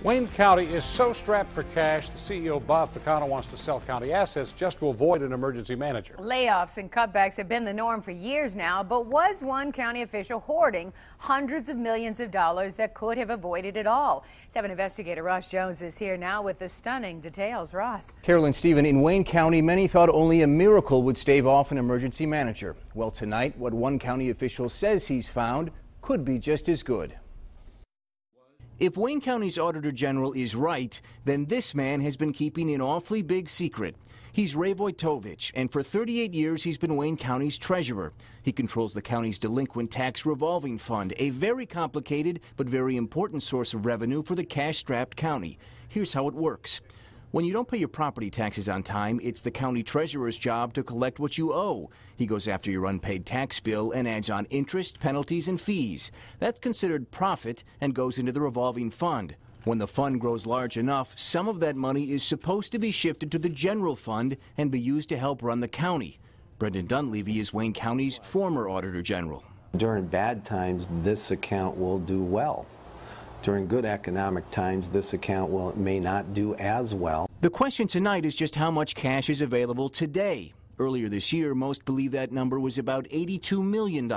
Wayne County is so strapped for cash, the CEO, Bob Ficano, wants to sell county assets just to avoid an emergency manager. Layoffs and cutbacks have been the norm for years now, but was one county official hoarding hundreds of millions of dollars that could have avoided it all? 7 investigator Ross Jones is here now with the stunning details. Ross. Carolyn, Stephen, in Wayne County, many thought only a miracle would stave off an emergency manager. Well, tonight, what one county official says he's found could be just as good. If Wayne County's Auditor General is right, then this man has been keeping an awfully big secret. He's Ray Wojtowicz, and for 38 years he's been Wayne County's treasurer. He controls the county's delinquent tax revolving fund, a very complicated but very important source of revenue for the cash-strapped county. Here's how it works. When you don't pay your property taxes on time, it's the county treasurer's job to collect what you owe. He goes after your unpaid tax bill and adds on interest, penalties, and fees. That's considered profit and goes into the revolving fund. When the fund grows large enough, some of that money is supposed to be shifted to the general fund and be used to help run the county. Brendan Dunleavy is Wayne County's former Auditor General. During bad times, this account will do well. During good economic times, this account may not do as well. The question tonight is just how much cash is available today. Earlier this year, most believe that number was about $82 million.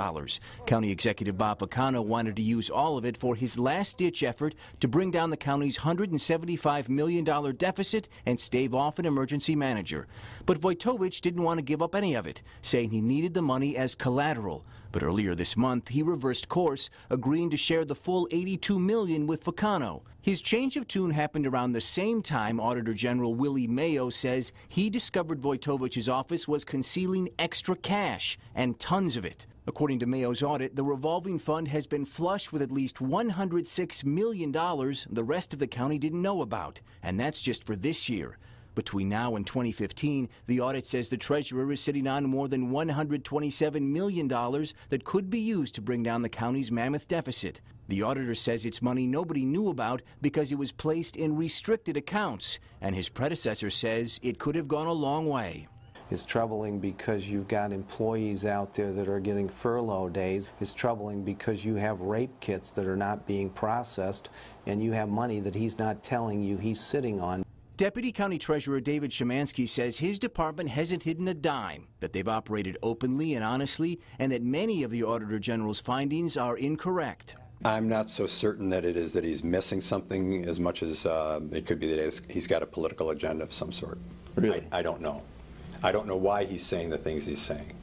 County Executive Bob Ficano wanted to use all of it for his last-ditch effort to bring down the county's $175 million deficit and stave off an emergency manager. But Wojtowicz didn't want to give up any of it, saying he needed the money as collateral. But earlier this month, he reversed course, agreeing to share the full $82 million with Ficano. His change of tune happened around the same time Auditor General Willie Mayo says he discovered Wojtowicz's office was concealing extra cash, and tons of it. According to Mayo's audit, the revolving fund has been flush with at least $106 million the rest of the county didn't know about, and that's just for this year. Between now and 2015, the audit says the treasurer is sitting on more than $127 million that could be used to bring down the county's mammoth deficit. The auditor says it's money nobody knew about because it was placed in restricted accounts, and his predecessor says it could have gone a long way. It's troubling because you've got employees out there that are getting furlough days. It's troubling because you have rape kits that are not being processed, and you have money that he's not telling you he's sitting on. Deputy County Treasurer David Szymanski says his department hasn't hidden a dime, that they've operated openly and honestly, and that many of the Auditor General's findings are incorrect. I'm not so certain that it is that he's missing something as much as it could be that he's got a political agenda of some sort. Really? I don't know. I don't know why he's saying the things he's saying.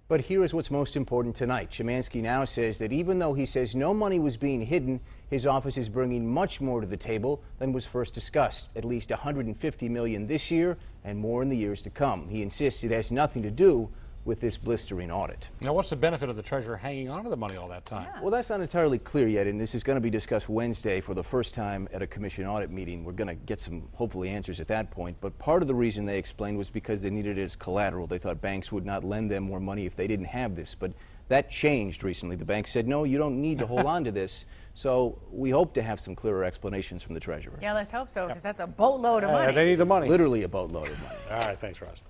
But here is what's most important tonight. Szymanski now says that even though he says no money was being hidden, his office is bringing much more to the table than was first discussed, at least $150 million this year and more in the years to come. He insists it has nothing to do with this blistering audit. Now, what's the benefit of the treasurer hanging on to the money all that time? Well, that's not entirely clear yet, and this is going to be discussed Wednesday for the first time at a commission audit meeting. We're going to get some, hopefully, answers at that point. But part of the reason they explained was because they needed it as collateral. They thought banks would not lend them more money if they didn't have this. But that changed recently. The bank said, no, you don't need to hold on to this. So we hope to have some clearer explanations from the treasurer. Yeah, let's hope so, because that's a boatload of money. They need the money. Literally a boatload of money. All right, thanks, Ross.